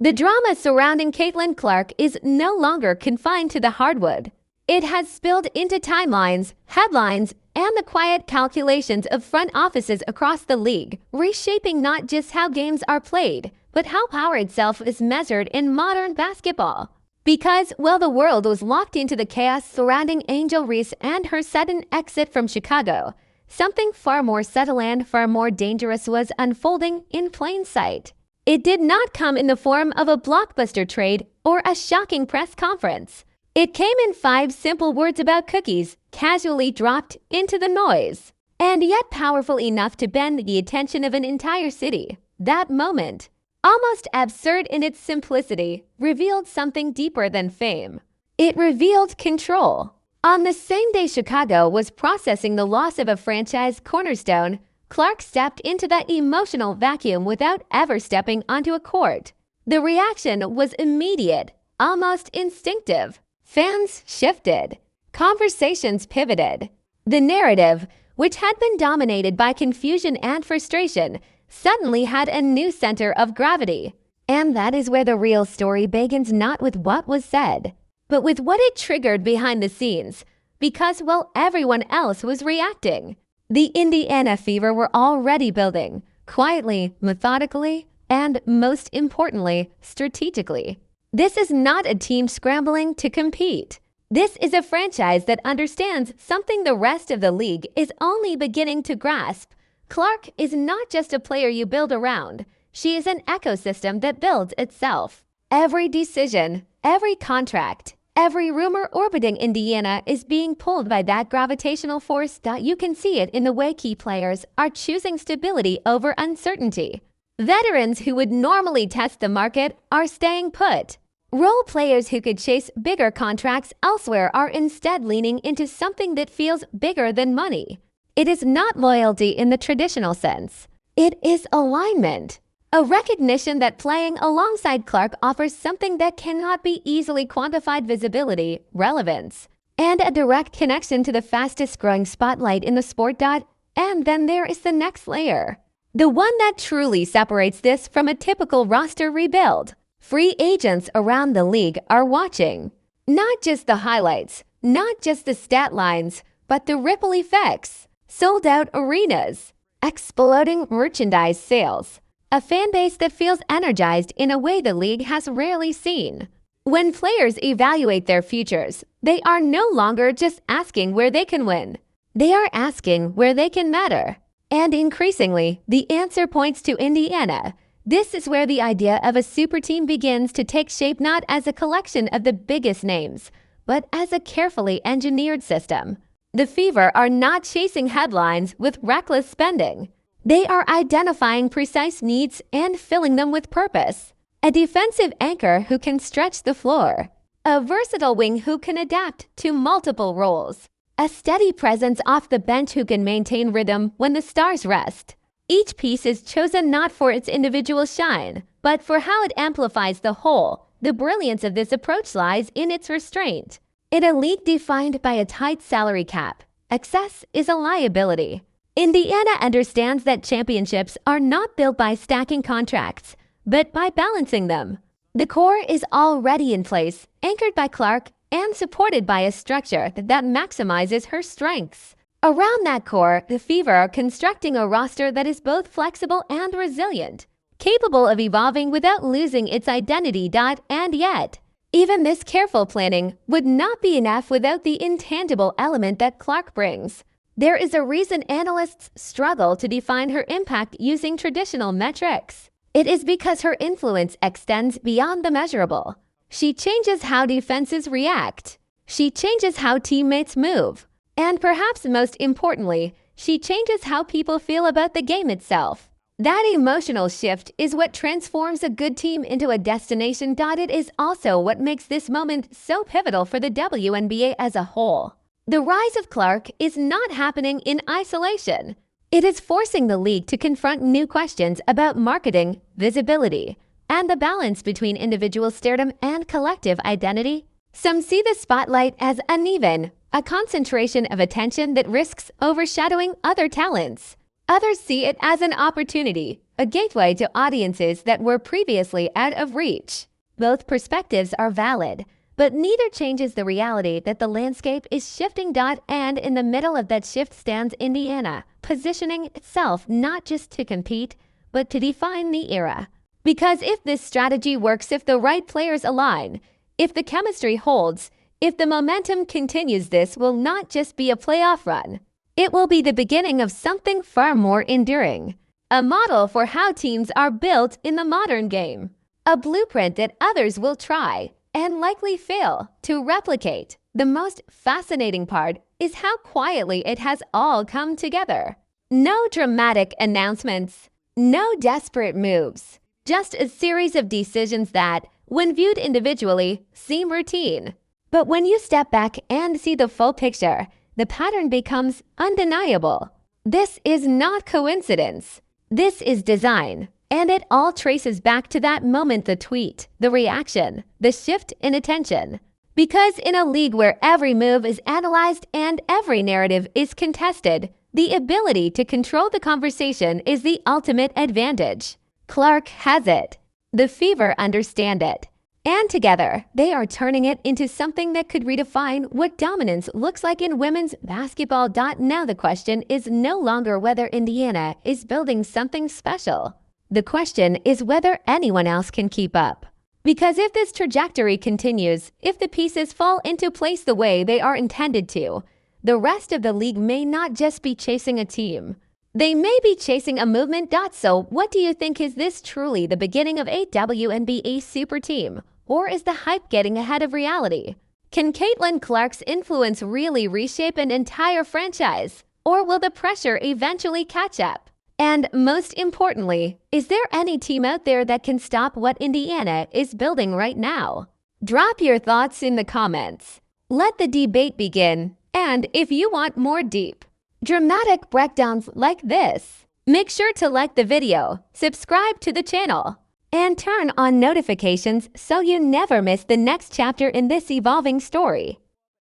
The drama surrounding Caitlin Clark is no longer confined to the hardwood. It has spilled into timelines, headlines, and the quiet calculations of front offices across the league, reshaping not just how games are played, but how power itself is measured in modern basketball. Because while the world was locked into the chaos surrounding Angel Reese and her sudden exit from Chicago, something far more subtle and far more dangerous was unfolding in plain sight. It did not come in the form of a blockbuster trade or a shocking press conference. It came in 5 simple words about cookies, casually dropped into the noise, and yet powerful enough to bend the attention of an entire city. That moment, almost absurd in its simplicity, revealed something deeper than fame. It revealed control. On the same day Chicago was processing the loss of a franchise cornerstone, Clark stepped into that emotional vacuum without ever stepping onto a court. The reaction was immediate, almost instinctive. Fans shifted. Conversations pivoted. The narrative, which had been dominated by confusion and frustration, suddenly had a new center of gravity. And that is where the real story begins, not with what was said, but with what it triggered behind the scenes, because while everyone else was reacting, the Indiana fever were already building, quietly, methodically, and most importantly, strategically. This is not a team scrambling to compete. This is a franchise that understands something the rest of the league is only beginning to grasp. Clark is not just a player you build around. She is an ecosystem that builds itself. Every decision, every contract, every rumor orbiting Indiana is being pulled by that gravitational force. You can see it in the way key players are choosing stability over uncertainty. Veterans who would normally test the market are staying put. Role players who could chase bigger contracts elsewhere are instead leaning into something that feels bigger than money. It is not loyalty in the traditional sense. It is alignment. A recognition that playing alongside Clark offers something that cannot be easily quantified: visibility, relevance, and a direct connection to the fastest growing spotlight in the sport. And then there is the next layer. The one that truly separates this from a typical roster rebuild. Free agents around the league are watching. Not just the highlights, not just the stat lines, but the ripple effects. Sold out arenas, exploding merchandise sales. A fan base that feels energized in a way the league has rarely seen. When players evaluate their futures, they are no longer just asking where they can win. They are asking where they can matter. And increasingly, the answer points to Indiana. This is where the idea of a super team begins to take shape, not as a collection of the biggest names, but as a carefully engineered system. The Fever are not chasing headlines with reckless spending. They are identifying precise needs and filling them with purpose. A defensive anchor who can stretch the floor. A versatile wing who can adapt to multiple roles. A steady presence off the bench who can maintain rhythm when the stars rest. Each piece is chosen not for its individual shine, but for how it amplifies the whole. The brilliance of this approach lies in its restraint. In a league defined by a tight salary cap, excess is a liability. Indiana understands that championships are not built by stacking contracts, but by balancing them. The core is already in place, anchored by Clark and supported by a structure that maximizes her strengths. Around that core, the Fever are constructing a roster that is both flexible and resilient, capable of evolving without losing its identity. And yet, even this careful planning would not be enough without the intangible element that Clark brings. There is a reason analysts struggle to define her impact using traditional metrics. It is because her influence extends beyond the measurable. She changes how defenses react. She changes how teammates move. And perhaps most importantly, she changes how people feel about the game itself. That emotional shift is what transforms a good team into a destination. It is also what makes this moment so pivotal for the WNBA as a whole. The rise of Clark is not happening in isolation. It is forcing the league to confront new questions about marketing, visibility, and the balance between individual stardom and collective identity. Some see the spotlight as uneven, a concentration of attention that risks overshadowing other talents. Others see it as an opportunity, a gateway to audiences that were previously out of reach. Both perspectives are valid, but neither changes the reality that the landscape is shifting. And in the middle of that shift stands Indiana, positioning itself not just to compete, but to define the era. Because if this strategy works, if the right players align, if the chemistry holds, if the momentum continues, this will not just be a playoff run. It will be the beginning of something far more enduring. A model for how teams are built in the modern game. A blueprint that others will try and likely fail to replicate. The most fascinating part is how quietly it has all come together. No dramatic announcements, no desperate moves, just a series of decisions that, when viewed individually, seem routine. But when you step back and see the full picture, the pattern becomes undeniable. This is not coincidence. This is design. And it all traces back to that moment, the tweet, the reaction, the shift in attention. Because in a league where every move is analyzed and every narrative is contested, the ability to control the conversation is the ultimate advantage. Clark has it. The Fever understand it. And together, they are turning it into something that could redefine what dominance looks like in women's basketball. Now the question is no longer whether Indiana is building something special. The question is whether anyone else can keep up. Because if this trajectory continues, if the pieces fall into place the way they are intended to, the rest of the league may not just be chasing a team. They may be chasing a movement. So what do you think? Is this truly the beginning of a WNBA super team? Or is the hype getting ahead of reality? Can Caitlin Clark's influence really reshape an entire franchise? Or will the pressure eventually catch up? And most importantly, is there any team out there that can stop what Indiana is building right now? Drop your thoughts in the comments. Let the debate begin. And if you want more deep, dramatic breakdowns like this, make sure to like the video, subscribe to the channel, and turn on notifications so you never miss the next chapter in this evolving story.